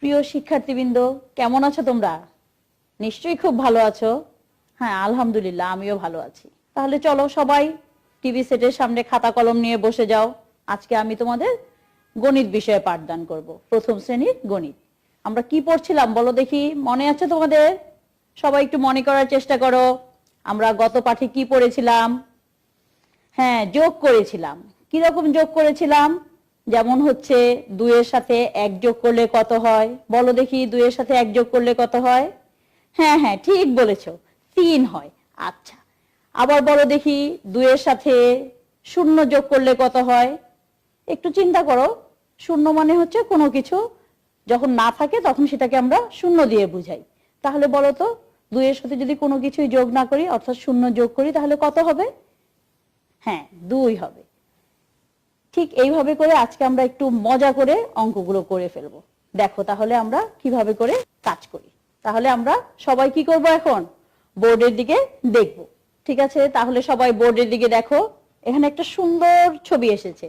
প্রিয় শিক্ষার্থীবৃন্দ, কেমন আছো তোমরা? নিশ্চয়ই খুব ভালো আছো। হ্যাঁ, আলহামদুলিল্লাহ, আমিও ভালো আছি। তাহলে চলো সবাই টিভি সেটের সামনে খাতা কলম নিয়ে বসে যাও। আজকে আমি তোমাদের গণিত বিষয়ে পাঠদান করব, প্রথম শ্রেণীর গণিত। আমরা কি পড়ছিলাম বলো দেখি, মনে আছে তোমাদের? সবাই একটু মনে করার চেষ্টা করো। আমরা গত পাঠে কি পড়েছিলাম? হ্যাঁ, যোগ করেছিলাম। কিরকম যোগ করেছিলাম? যেমন হচ্ছে 2 এর সাথে 1 যোগ করলে কত হয় বলো দেখি। 2 এর সাথে 1 যোগ করলে কত হয়? হ্যাঁ হ্যাঁ, ঠিক বলেছো, 3 হয়। আচ্ছা, আবার বলো দেখি 2 এর সাথে 0 যোগ করলে কত হয়? একটু চিন্তা করো। 0 মানে হচ্ছে কোনো কিছু যখন না থাকে তখন সেটাকে আমরা 0 দিয়ে বুঝাই। তাহলে বলো তো, 2 এর সাথে যদি কোনো কিছুই যোগ না করি অর্থাৎ 0 যোগ করি তাহলে কত হবে? হ্যাঁ, 2 হবে। ঠিক এইভাবে করে আজকে আমরা একটু মজা করে অঙ্কগুলো করে ফেলবো। দেখো তাহলে আমরা কিভাবে করে কাজ করি। তাহলে আমরা সবাই কি করব, এখন বোর্ডের দিকে দেখব। ঠিক আছে, তাহলে সবাই বোর্ডের দিকে দেখো। এখানে একটা সুন্দর ছবি এসেছে।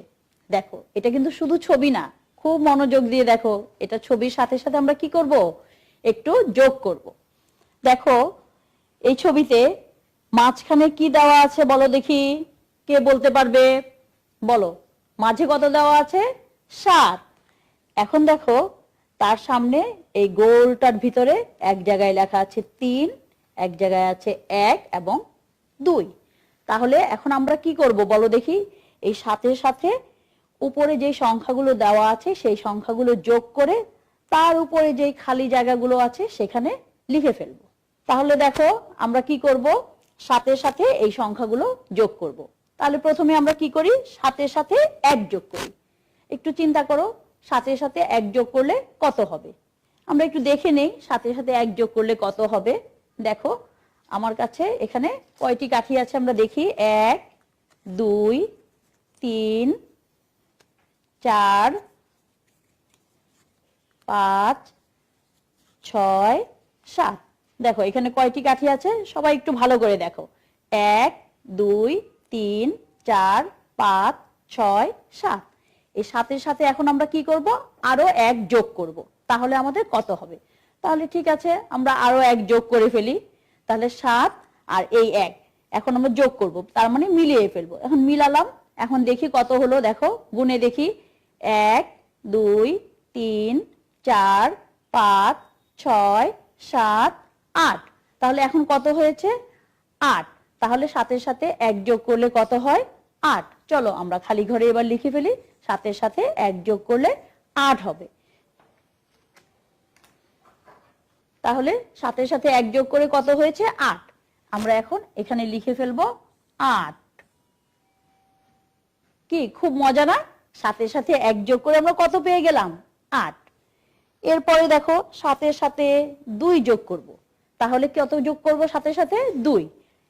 দেখো, এটা কিন্তু শুধু ছবি না, খুব মনোযোগ দিয়ে দেখো। এটা ছবির সাথে সাথে আমরা কি করব, একটু যোগ করব। দেখো, এই ছবিতে মাঝখানে কি দেওয়া আছে বলো দেখি, কে বলতে পারবে? বলো, মাঝে কত দেওয়া আছে? 7। এখন দেখো, তার সামনে এই গোলটার ভিতরে এক জায়গায় লেখা আছে 3, এক জায়গায় আছে 1 এবং 2। তাহলে এখন আমরা কি করব বলো দেখি, এই সাথে সাথে উপরে যে সংখ্যাগুলো দেওয়া আছে সেই সংখ্যাগুলো যোগ করে তার উপরে যে খালি জায়গাগুলো আছে সেখানে লিখে ফেলবো। তাহলে দেখো আমরা কি করব, সাথে সাথে এই সংখ্যাগুলো যোগ করব। তাহলে প্রথমে আমরা কি করি, সাথে সাথে 1 যোগ করি। একটু চিন্তা করো, সাথে সাথে 1 যোগ করলে কত হবে? আমরা একটু দেখে নেই সাথে সাথে 1 যোগ করলে কত হবে। দেখো আমার কাছে এখানে কয়টি কাঠি আছে আমরা দেখি। 1 2 3 4 5 6 7। দেখো এখানে কয়টি কাঠি আছে, সবাই একটু ভালো করে দেখো। 1 2 3 4 5 6 7। এই সাথে সাথে এখন আমরা কি করব, আরো 1 যোগ করব। তাহলে আমাদের কত হবে? তাহলে ঠিক আছে, আমরা আরো 1 যোগ করে ফেলি। তাহলে 7 আর এই 1 এখন আমরা যোগ করব, তার মানে মিলিয়ে ফেলবো। এখন মিলালাম, এখন দেখি কত হলো। দেখো গুণে দেখি, 1 2 3 4 5 6 7 8। তাহলে এখন কত হয়েছে? 8। তাহলে সাথে সাথে 1 যোগ করলে কত হয়? 8। চলো আমরা খালি ঘরে এবার লিখে ফেলি, সাথে সাথে 1 যোগ করলে 8 হবে। তাহলে সাথে সাথে 1 যোগ করে কত হয়েছে? 8। আমরা এখন এখানে লিখে ফেলবো 8। কি খুব মজা না? সাথে সাথে 1 যোগ করে আমরা কত পেয়ে গেলাম? 8। এরপরে দেখো সাথে সাথে 2 যোগ করব। তাহলে কত যোগ করব সাথে সাথে? 2।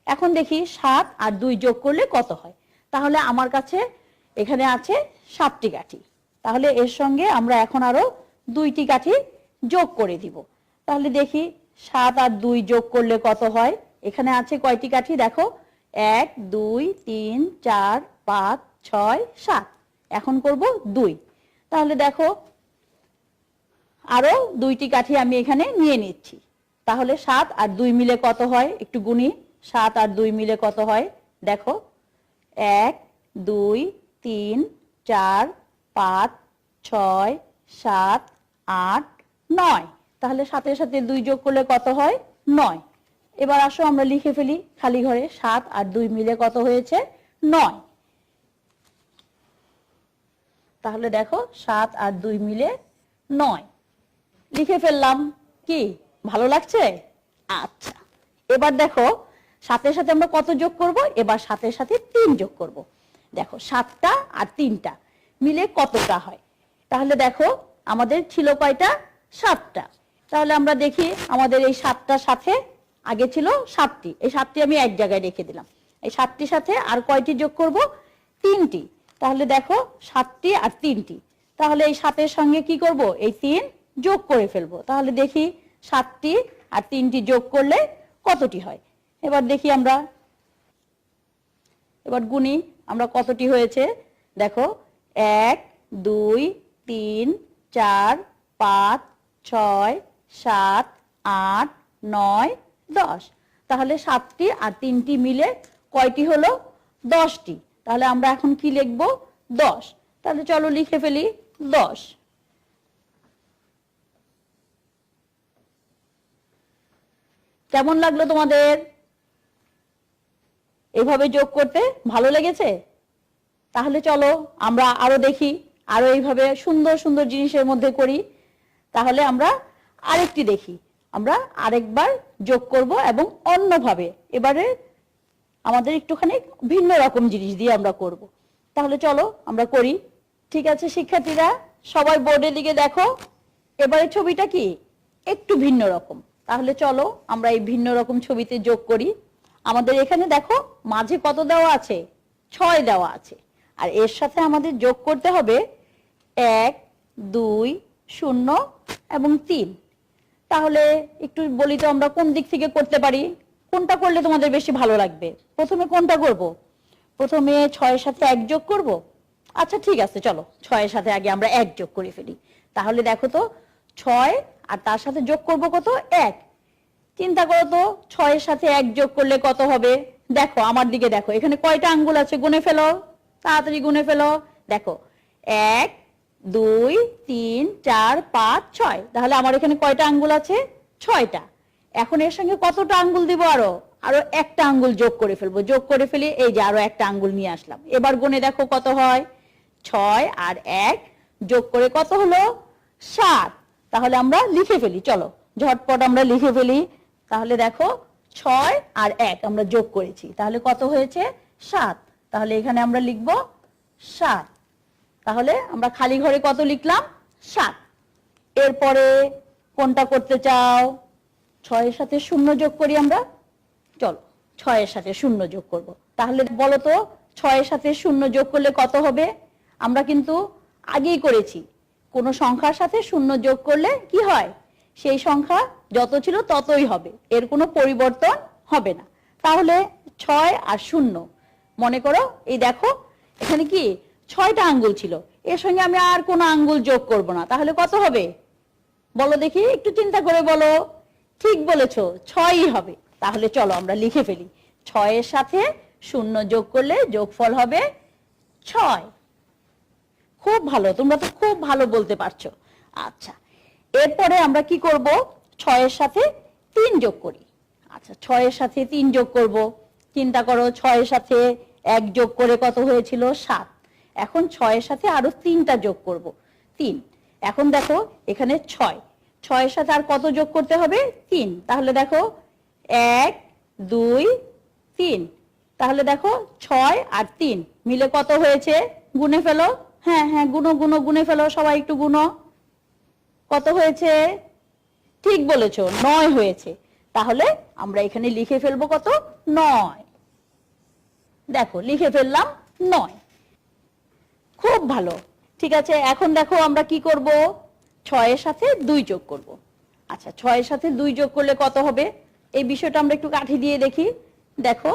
এখন দেখি 7 আর 2 যোগ করলে কত হয়। তাহলে আমার কাছে এখানে আছে 7টি কাঠি। তাহলে এর সঙ্গে আমরা এখন আরো 2টি কাঠি যোগ করে দিব। তাহলে দেখি 7 আর 2 যোগ করলে কত হয়। এখানে আছে কয়টি কাঠি দেখো, 1 2 3 4 5 6 7। এখন করব 2। তাহলে দেখো আরো 2টি কাঠি আমি এখানে নিয়ে নিচ্ছি। তাহলে 7 আর 2 মিলে কত হয় একটু গুনি। 7 আর 2 মিলে কত হয় দেখো, 1 2 3 4 5 6 7 8 9। তাহলে সাথে সাথে 2 যোগ করলে কত হয়? 9। এবার আসো আমরা লিখে ফেলি খালি ঘরে, 7 আর 2 মিলে কত হয়েছে? 9। তাহলে দেখো 7 আর 2 মিলে 9 লিখে ফেললাম। কি ভালো লাগছে? আচ্ছা, এবার দেখো সাথে সাথে আমরা কত যোগ করব? এবার সাথে সাথে 3 যোগ করব। দেখো 7টা আর 3টা মিলে কতটা হয়। তাহলে দেখো আমাদের ছিল কয়টা? 7টা। তাহলে আমরা দেখি আমাদের এই 7টার সাথে আগে ছিল 7টি, এই 7টি আমি এক জায়গায় রেখে দিলাম। এই 7টির সাথে আর কয়টি যোগ করব? 3টি। তাহলে দেখো 7টি আর 3টি, তাহলে এই 7-এর সঙ্গে কি করব? এই 3 যোগ করে ফেলবো। তাহলে দেখি 7টি আর 3টি যোগ করলে কতটি হয়। এবার দেখি আমরা, এবার গুনি আমরা কতটি হয়েছে। দেখো 1 2 3 4 5 6 7 8 9 10। তাহলে 7টি আর 3টি মিলে কয়টি হলো? 10টি। তাহলে আমরা এখন কি লিখবো? 10। তাহলে চলো লিখে ফেলি 10। কেমন লাগলো তোমাদের? এভাবে যোগ করতে ভালো লেগেছে? তাহলে চলো আমরা আরো দেখি, আরো এইভাবে সুন্দর সুন্দর জিনিসের মধ্যে করি। তাহলে আমরা আরেকটি দেখি, আমরা আরেকবার যোগ করব এবং অন্যভাবে, এবারে আমাদের একটুখানি ভিন্ন রকম জিনিস দিয়ে আমরা করব। তাহলে চলো আমরা করি। ঠিক আছে শিক্ষার্থীরা, সবাই বোর্ডের দিকে দেখো। এবারে ছবিটা কি একটু ভিন্ন রকম। তাহলে চলো আমরা এই ভিন্ন রকম ছবিতে যোগ করি। আমাদের এখানে দেখো মাঝে কত দেওয়া আছে? 6 দেওয়া আছে। আর এর সাথে আমাদের যোগ করতে হবে 1 2 0 এবং 3। তাহলে একটু বলি তো আমরা কোন দিক থেকে করতে পারি, কোনটা করলে তোমাদের বেশি ভালো লাগবে? প্রথমে কোনটা করব? প্রথমে 6 এর সাথে 1 যোগ করব। আচ্ছা ঠিক আছে, চলো 6 এর সাথে আগে আমরা 1 যোগ করে ফেলি। তাহলে দেখো তো 6 আর তার সাথে যোগ করব কত? 1। চিন্তা করো তো 6 এর সাথে 1 যোগ করলে কত হবে? দেখো আমার দিকে দেখো, এখানে কয়টা আঙ্গুল আছে গুনে ফেলো, তাড়াতাড়ি গুনে ফেলো। দেখো 1 2 3 4 5 6। তাহলে আমার এখানে কয়টা আঙ্গুল আছে? 6টা। এখন এর সঙ্গে কতটা আঙ্গুল দিব? আরো আরো একটা আঙ্গুল যোগ করে ফেলবো। যোগ করে ফেলি, এই যে আরো একটা আঙ্গুল নিয়ে আসলাম। এবার গুনে দেখো কত হয়? 6 আর 1 যোগ করে কত হলো? 7। তাহলে আমরা লিখে ফেলি, চলো ঝটপট আমরা লিখে ফেলি। তাহলে দেখো 6 আর 1 আমরা যোগ করেছি, তাহলে কত হয়েছে? 7। তাহলে এখানে আমরা লিখবো 7। তাহলে আমরা খালি ঘরে কত লিখলাম? 7। এরপরে কোনটা করতে চাও? 6 এর সাথে 0 যোগ করি আমরা। চলো 6 এর সাথে 0 যোগ করব। তাহলে বলো তো 6 এর সাথে 0 যোগ করলে কত হবে? আমরা কিন্তু আগেই করেছি, কোন সংখ্যার সাথে 0 যোগ করলে কি হয়? সেই সংখ্যা যত ছিল ততই হবে, এর কোনো পরিবর্তন হবে না। তাহলে 6 আর 0, মনে করো এই দেখো এখানে কি 6টা আঙ্গুল ছিল, এর সঙ্গে আমি আর কোনো আঙ্গুল যোগ করব না। তাহলে কত হবে বলো দেখি, একটু চিন্তা করে বলো। ঠিক বলেছো, 6ই হবে। তাহলে চলো আমরা লিখে ফেলি, 6 এর সাথে 0 যোগ করলে যোগফল হবে 6। খুব ভালো, তোমরা তো খুব ভালো বলতে পারছো। আচ্ছা এরপরে আমরা কি করব? 6 এর সাথে 3 যোগ করি। আচ্ছা 6 এর সাথে 3 যোগ করব। চিন্তা করো 6 এর সাথে 1 যোগ করে কত হয়েছিল? 7। এখন 6 এর সাথে আরো 3টা যোগ করব, 3। এখন দেখো এখানে 6, 6 এর সাথে আর কত যোগ করতে হবে? 3। তাহলে দেখো 1 2 3। তাহলে দেখো 6 আর 3 মিলে কত হয়েছে? গুনে ফেলো। হ্যাঁ হ্যাঁ গুনো গুনো, গুনে ফেলো সবাই, একটু গুনো। কত হয়েছে? ঠিক বলেছো, 9 হয়েছে। তাহলে আমরা এখানে লিখে ফেলবো কত? 9। দেখো লিখে ফেললাম 9। খুব ভালো। ঠিক আছে, এখন দেখো আমরা কি করব? 6 এর সাথে 2 যোগ করব। আচ্ছা 6 এর সাথে 2 যোগ করলে কত হবে? এই বিষয়টা আমরা একটু কাঠি দিয়ে দেখি। দেখো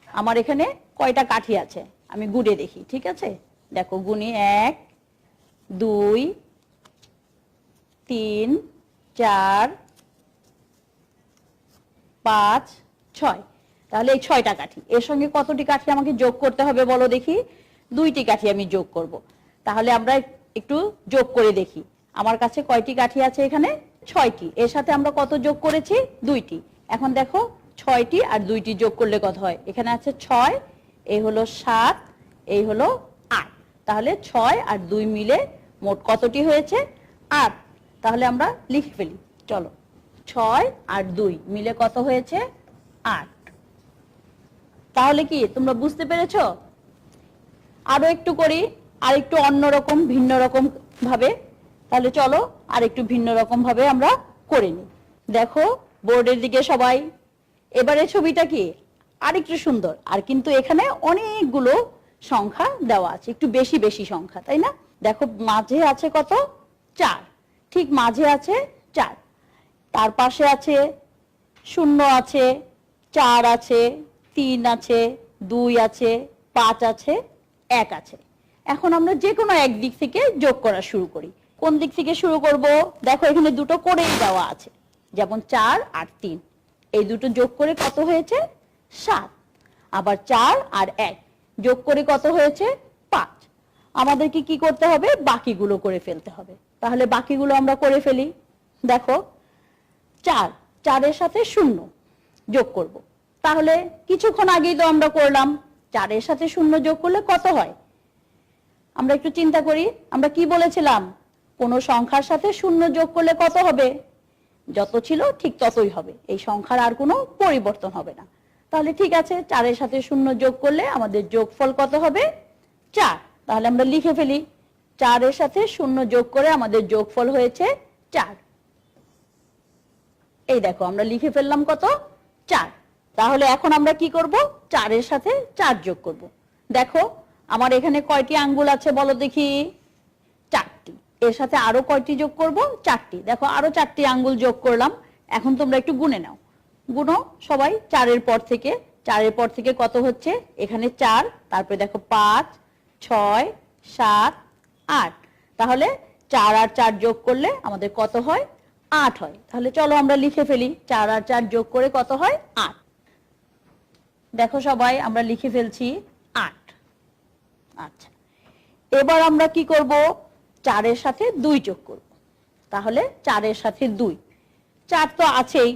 আমার এখানে কয়টা কাঠি আছে, আমি গুনে দেখি। ঠিক আছে, দেখো গুনি 1 2 3 4 5 6। তাহলে এই 6টা কাঠি, এর সঙ্গে কতটি কাঠি আমাকে যোগ করতে হবে বলো দেখি? 2টি কাঠি আমি যোগ করব। তাহলে আমরা একটু যোগ করে দেখি, আমার কাছে কয়টি কাঠি আছে? এখানে 6টি। এর সাথে আমরা কত যোগ করেছি? 2টি। এখন দেখো 6টি আর 2টি যোগ করলে কত হয়? এখানে আছে 6, এই হলো 7, এই হলো 8। তাহলে 6 আর 2 মিলে মোট কতটি হয়েছে? 8। তাহলে আমরা লিখে ফেলি, চলো 6 আর 2 মিলে কত হয়েছে? 8। তাহলে কি তোমরা বুঝতে পেরেছো? আরো একটু করি, আর একটু অন্যরকম ভিন্ন রকম ভাবে। তাহলে চলো আর একটু ভিন্ন রকম ভাবে আমরা করে নিই। দেখো বোর্ডের দিকে সবাই, এবারে ছবিটা কি আর একটু সুন্দর, আর কিন্তু এখানে অনেকগুলো সংখ্যা দেওয়া আছে, একটু বেশি বেশি সংখ্যা, তাই না? দেখো মাঝে আছে কত? 4। ঠিক মাঝে আছে 4, তার পাশে আছে 0 আছে, 4 আছে, 3 আছে, 2 আছে, 5 আছে, 1 আছে। এখন আমরা যে কোনো এক দিক থেকে যোগ করা শুরু করি। কোন দিক থেকে শুরু করব? দেখো এখানে দুটো করেই দেওয়া আছে, যেমন 4 আর 3, এই দুটো যোগ করে কত হয়েছে? 7। আবার 4 আর 1 যোগ করে কত হয়েছে? 5। আমাদেরকে কি করতে হবে? বাকিগুলো করে ফেলতে হবে। তাহলে বাকিগুলো আমরা করে ফেলি। দেখো 4, 4 এর সাথে 0 যোগ করব। তাহলে কিছুক্ষণ আগেই তো আমরা করলাম, 4 এর সাথে 0 যোগ করলে কত হয়? আমরা একটু চিন্তা করি, আমরা কি বলেছিলাম? কোন সংখ্যার সাথে 0 যোগ করলে কত হবে? যত ছিল ঠিক ততই হবে, এই সংখ্যার আর কোনো পরিবর্তন হবে না। তাহলে ঠিক আছে, 4 এর সাথে 0 যোগ করলে আমাদের যোগফল কত হবে? 4। তাহলে আমরা লিখে ফেলি, 4 এর সাথে 0 যোগ করে আমাদের যোগফল হয়েছে 4। এই দেখো আমরা লিখে ফেললাম কত? 4। তাহলে এখন আমরা কি করব? 4 এর সাথে 4 যোগ করব। দেখো আমার এখানে কয়টি আঙ্গুল আছে বলো দেখি? 4টি। এর সাথে আরো কয়টি যোগ করব? 4টি। দেখো আরো 4টি আঙ্গুল যোগ করলাম। এখন তোমরা একটু গুনে নাও, গুনো সবাই। 4 এর পর থেকে, 4 এর পর থেকে কত হচ্ছে? এখানে 4, তারপরে দেখো 5, 6, 7, 8। তাহলে 4 আর 4 যোগ করলে আমাদের কত হয়? 8 হয়। তাহলে চলো আমরা লিখে ফেলি, 4 আর 4 যোগ করে কত হয়? 8। দেখো সবাই আমরা লিখে ফেলছি 8। আচ্ছা, এবার আমরা কি করব? 4 এর সাথে 2 যোগ করব। তাহলে 4 এর সাথে 2, 4 তো আছেই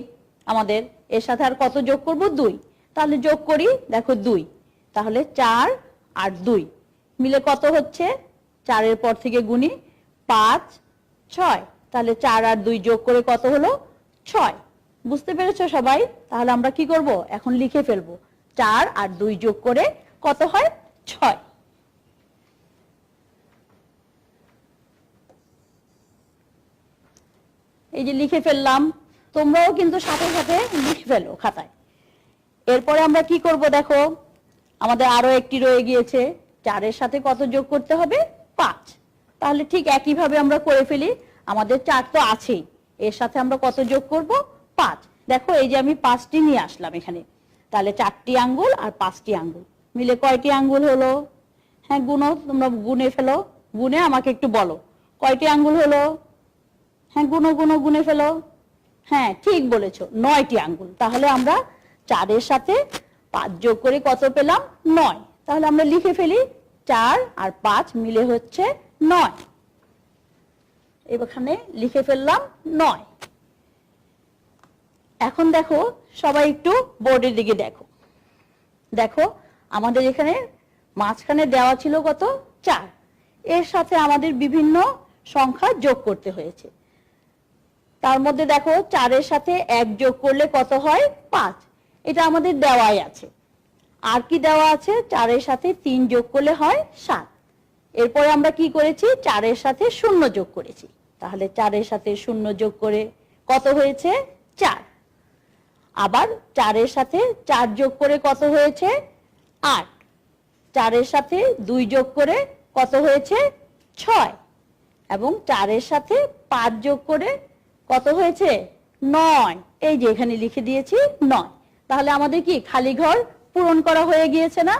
আমাদের, এর সাথে আর কত যোগ করব? 2। তাহলে যোগ করি, দেখো 2। তাহলে 4 আর 2 মিলে কত হচ্ছে? 4 এর পর থেকে গুনি, 5, 6। তাহলে 4 আর 2 যোগ করে কত হলো? 6। বুঝতে পেরেছো সবাই? তাহলে আমরা কি করব? এখন লিখে ফেলবো, 4 আর 2 যোগ করে কত হয়? 6। এই যে লিখে ফেললাম, তোমরাও কিন্তু সাথে সাথে লিখে ফেলো খাতায়। এরপরে আমরা কি করব? দেখো আমাদের আরো একটি রয়ে গিয়েছে, 4 এর সাথে কত যোগ করতে হবে? 5। তাহলে ঠিক একইভাবে আমরা করে ফেলি, আমাদের 4 তো আছেই, এর সাথে আমরা কত যোগ করব? 5। দেখো এই যে আমি 5টি নিয়ে আসলাম এখানে, তাহলে 4টি আঙ্গুল আর 5টি আঙ্গুল মিলে কয়টি আঙ্গুল হলো? হ্যাঁ গুনো, তোমরা গুনে ফেলো, গুনে আমাকে একটু বলো কয়টি আঙ্গুল হলো। হ্যাঁ গুনো গুনো, গুনে ফেলো। হ্যাঁ ঠিক বলেছো, 9টি আঙ্গুল। তাহলে আমরা 4 এর সাথে 5 যোগ করে কত পেলাম? 9। তাহলে আমরা লিখে ফেলি, 4 আর 5 মিলে হচ্ছে 9। এখানে লিখে ফেললাম 9। এখন দেখো সবাই একটু বোর্ডের দিকে দেখো। দেখো আমাদের এখানে মাঝখানে দেওয়া ছিল কত? 4। এর সাথে আমাদের বিভিন্ন সংখ্যা যোগ করতে হয়েছে। তার মধ্যে দেখো 4 এর সাথে 1 যোগ করলে কত হয়? 5। এটা আমাদের দেওয়াই আছে। আর কি দেওয়া আছে? 4 এর সাথে 3 যোগ করলে হয় 7। এরপরে আমরা কি করেছি? 4 এর সাথে 0 যোগ করেছি। তাহলে 4 এর সাথে 0 যোগ করে কত হয়েছে? 4। আবার 4 এর সাথে 4 যোগ করে কত হয়েছে? 8। 4 এর সাথে 2 যোগ করে কত হয়েছে? 6। এবং 4 এর সাথে 5 যোগ করে কত হয়েছে? 9। এই যে এখানে লিখে দিয়েছি 9। তাহলে আমাদের কি খালি ঘর পূরণ করা হয়ে গিয়েছে না?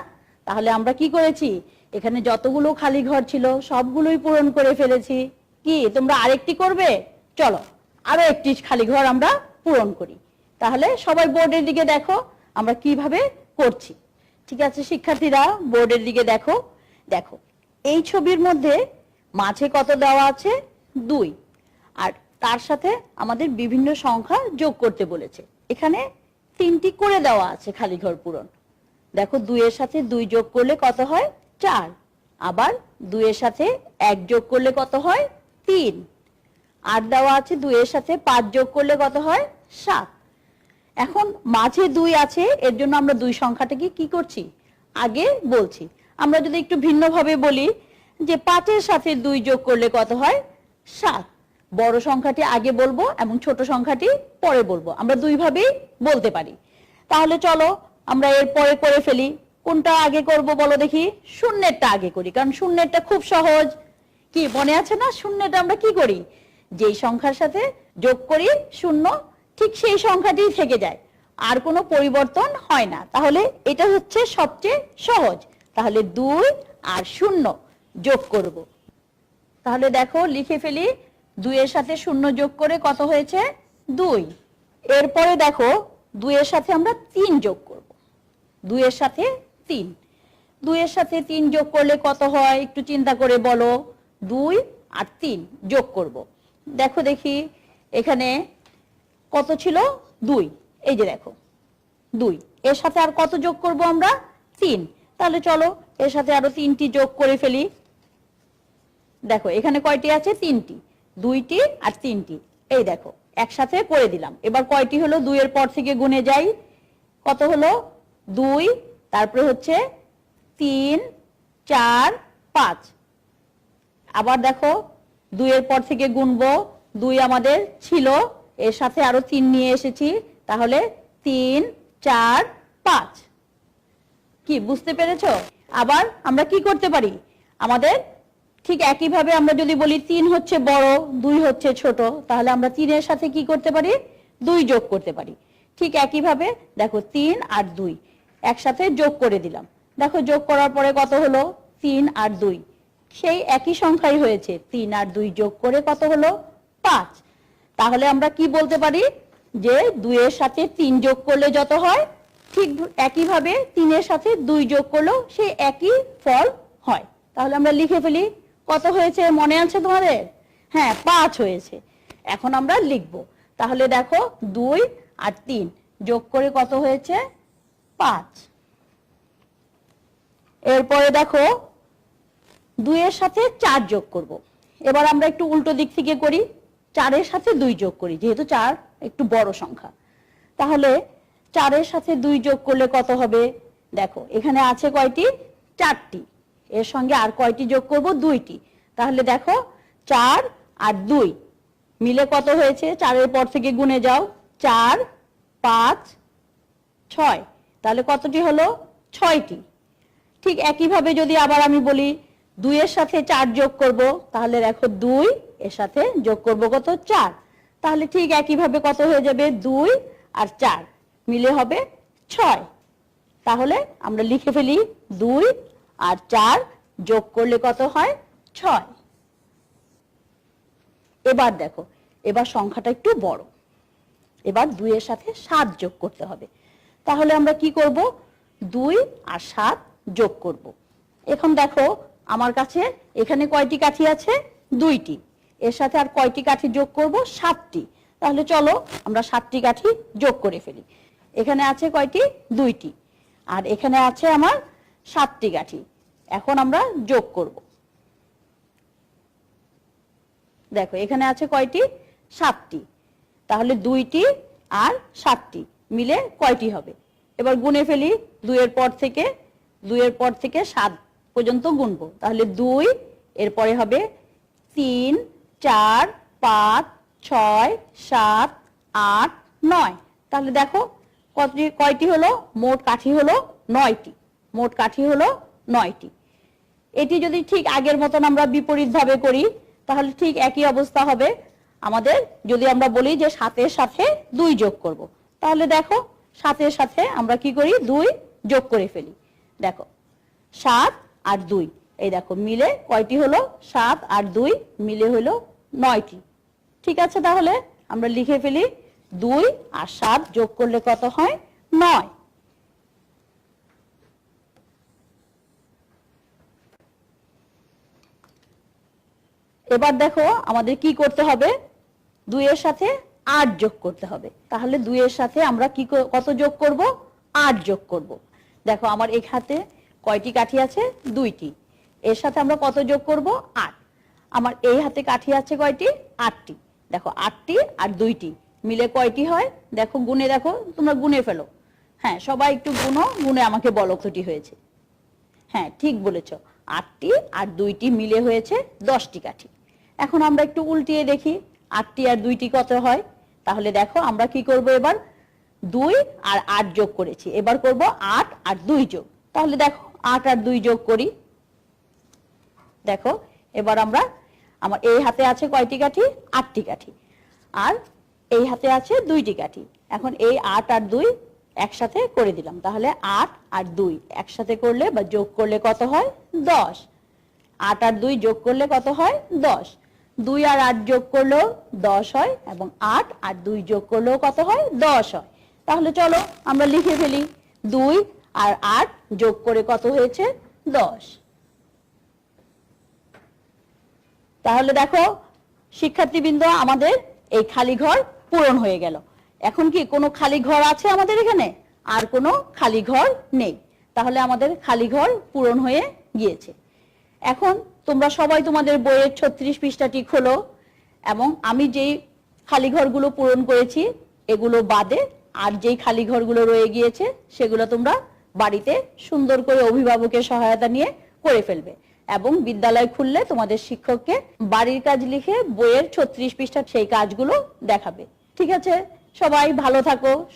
তাহলে আমরা কি করেছি? এখানে যতগুলো খালি ঘর ছিল সবগুলোই পূরণ করে ফেলেছি। কি তোমরা আরেকটি করবে? চলো আরো একটি খালি ঘর আমরা পূরণ করি। তাহলে সবাই বোর্ডের দিকে দেখো আমরা কিভাবে করছি। ঠিক আছে শিক্ষার্থীরা, বোর্ডের দিকে দেখো। দেখো এই ছবির মধ্যে মাঝে কত দেওয়া আছে? 2। আর তার সাথে আমাদের বিভিন্ন সংখ্যা যোগ করতে বলেছে। এখানে 3টি করে দেওয়া আছে খালি ঘর পূরণ। দেখো 2 এর সাথে 2 যোগ করলে কত হয়? 4। আবার 2 এর সাথে 1 যোগ করলে কত হয়? 3। আর দেওয়া আছে 2 এর সাথে 5 যোগ করলে কত হয়? 7। এখন মাঝে 2 আছে, এর জন্য আমরা 2 সংখ্যাটাকে কি করছি? আগে বলছি। আমরা যদি একটু ভিন্নভাবে বলি যে 5 এর সাথে 2 যোগ করলে কত হয়? 7। বড় সংখ্যাটি আগে বলবো এবং ছোট সংখ্যাটি পরে বলবো। আমরা দুই ভাবেই বলতে পারি। তাহলে চলো আমরা এর পরে করে ফেলি। কোনটা আগে করব বলো দেখি? শূন্যেরটা আগে করি, কারণ শূন্যেরটা খুব সহজ। কি মনে আছে না? শূন্যটা আমরা কি করি? যেই সংখ্যার সাথে যোগ করি 0, ঠিক সেই সংখ্যাটি থেকে যায়, আর কোনো পরিবর্তন হয় না। তাহলে এটা হচ্ছে সবচেয়ে সহজ। তাহলে 2 আর 0 যোগ করব। তাহলে দেখো লিখে ফেলি, 2 এর সাথে 0 যোগ করে কত হয়েছে? 2। এরপরে দেখো 2 এর সাথে আমরা 3 যোগ করব। 2 এর সাথে 3, 2 এর সাথে 3 যোগ করলে কত হয় একটু চিন্তা করে বলো। 2 আর 3 যোগ করব। দেখো দেখি এখানে কত ছিল? 2। এই যে দেখো 2, এর সাথে আর কত যোগ করব আমরা? 3। তাহলে চলো এর সাথে আরো 3টি যোগ করে ফেলি। দেখো এখানে কয়টি আছে? 3টি, 2টি আর 3টি। এই দেখো একসাথে করে দিলাম। এবার কয়টি হলো? 2 এর পর থেকে গুনে যাই। কত হলো? 2, তারপরে হচ্ছে 3, 4, 5। আবার দেখো 2 এর পর থেকে গুনবো। 2 আমাদের ছিল, এর সাথে আরো 3 নিয়ে এসেছি, তাহলে 3, 4, 5। কি বুঝতে পেরেছো? আবার আমরা কি করতে পারি? আমাদের ঠিক একইভাবে আমরা যদি বলি 3 হচ্ছে বড়, 2 হচ্ছে ছোট, তাহলে আমরা 3 এর সাথে কি করতে পারি? 2 যোগ করতে পারি। ঠিক একইভাবে দেখো 3 আর 2 একসাথে যোগ করে দিলাম। দেখো যোগ করার পরে কত হলো? 3 আর 2 সেই একই সংখ্যাই হয়েছে। 3 আর 2 যোগ করে কত হলো? 5। তাহলে আমরা কি বলতে পারি? যে 2 এর সাথে 3 যোগ করলে যত হয়, ঠিক একইভাবে 3 এর সাথে 2 যোগ করলেও সেই একই ফল হয়। তাহলে আমরা লিখে ফেলি। কত হয়েছে মনে আছে তোমাদের? হ্যাঁ 5 হয়েছে। এখন আমরা লিখব। তাহলে দেখো 2 আর 3 যোগ করে কত হয়েছে? 5। এরপরে দেখো 2 এর সাথে 4 যোগ করব। এবার আমরা একটু উল্টো দিক থেকে করি, 4 এর সাথে 2 যোগ করি, যেহেতু 4 একটু বড় সংখ্যা। তাহলে 4 এর সাথে 2 যোগ করলে কত হবে? দেখো এখানে আছে কয়টি? 4টি। এর সঙ্গে আর কয়টি যোগ করব? 2টি। তাহলে দেখো 4 আর 2 মিলে কত হয়েছে? 4 এর পর থেকে গুনে যাও। 4, 5, 6। তাহলে কতটি হলো? 6টি। ঠিক একইভাবে যদি আবার আমি বলি 2 এর সাথে 4 যোগ করব, তাহলে দেখো 2 এর সাথে যোগ করব কত? 4। তাহলে ঠিক একইভাবে কত হয়ে যাবে? 2 আর 4 মিলে হবে 6। তাহলে আমরা লিখে ফেলি 2 আর 4 যোগ করলে কত হয়? 6। এবার দেখো, এবার সংখ্যাটা একটু বড়। এবার 2 এর সাথে 7 যোগ করতে হবে। তাহলে আমরা কি করব? 2 আর 7 যোগ করব। এখন দেখো আমার কাছে এখানে কয়টি কাঠি আছে? 2টি। এর সাথে আর কয়টি কাঠি যোগ করব? 7টি। তাহলে চলো আমরা 7টি কাঠি যোগ করে ফেলি। এখানে আছে কয়টি? 2টি। আর এখানে আছে আমার 7টি কাঠি। এখন আমরা যোগ করব। দেখো এখানে আছে কয়টি? 7টি। তাহলে 2টি আর 7টি মিলে কয়টি হবে? এবার গুনে ফেলি। 2 এর পর থেকে 7 পর্যন্ত গুনবো। তাহলে 2, এরপরে হবে 3, 4, 5, 6, 7, 8, 9। তাহলে দেখো কয়টি হলো? মোট কাঠি হলো 9টি। মোট কাঠি হলো 9টি। এটি যদি ঠিক আগের মতন আমরা বিপরীত ভাবে করি, তাহলে ঠিক একই অবস্থা হবে আমাদের। যদি আমরা বলি যে 7 এর সাথে 2 যোগ করব, তাহলে দেখো 7 এর সাথে আমরা কি করি? 2 যোগ করে ফেলি। দেখো 7 আর 2, এই দেখো মিলে কয়টি হলো? 7 আর 2 মিলে হলো 9টি। ঠিক আছে, তাহলে আমরা লিখে ফেলি 2 আর 7 যোগ করলে কত হয়? 9। এবার দেখো আমাদের কি করতে হবে? 2 এর সাথে 8 যোগ করতে হবে। তাহলে 2 এর সাথে আমরা কি কত যোগ করব? 8 যোগ করব। দেখো আমার এই হাতে কয়টি কাঠি আছে? 2টি। এর সাথে আমরা কত যোগ করব? 8। আমার এই হাতে কাঠি আছে কয়টি? 8টি। দেখো 8টি আর 2টি মিলে কয়টি হয়? দেখো গুনে দেখো, তোমরা গুনে ফেলো। হ্যাঁ সবাই একটু গুনে আমাকে বলো কয়টি হয়েছে। হ্যাঁ ঠিক বলেছ, 8টি আর 2টি মিলে হয়েছে 10টি কাঠি। এখন আমরা একটু উল্টিয়ে দেখি 8টি আর 2টি কত হয়। তাহলে দেখো আমরা কি করব? এবার 2 আর 8 যোগ করেছি, এবার করব 8 আর 2 যোগ। তাহলে দেখো 8 আর 2 যোগ করি। দেখো এবার আমার এই হাতে আছে কয়টি কাঠি? 8টি কাঠি। আর এই হাতে আছে 2টি কাঠি। এখন এই 8 আর 2 একসাথে করে দিলাম। তাহলে 8 আর 2 একসাথে করলে বা যোগ করলে কত হয়? 10। 8 আর 2 যোগ করলে কত হয়? 10। 2 আর 8 যোগ করলেও 10 হয় এবং 8 আর 2 যোগ করলেও কত হয়? 10 হয়। তাহলে চলো আমরা লিখে ফেলি। 2 আর 8 যোগ করে কত হয়েছে? 10। তাহলে দেখো শিক্ষার্থীবৃন্দ, আমাদের এই খালি ঘর পূরণ হয়ে গেল। এখন কি কোনো খালি ঘর আছে আমাদের এখানে? আর কোনো খালি ঘর নেই। তাহলে আমাদের খালি ঘর পূরণ হয়ে গিয়েছে। এখন তোমরা সবাই তোমাদের বইয়ের 36 পৃষ্ঠাটি খোলো এবং আমি যেই খালি ঘরগুলো পূরণ করেছি এগুলো বাদে আর যেই খালি ঘরগুলো রয়ে গিয়েছে সেগুলো তোমরা বাড়িতে সুন্দর করে অভিভাবকের সহায়তা নিয়ে করে ফেলবে এবং বিদ্যালয় খুললে তোমাদের শিক্ষককে বাড়ির কাজ লিখে বইয়ের 36 পৃষ্ঠার সেই কাজগুলো দেখাবে। ঠিক আছে, সবাই ভালো থাকো।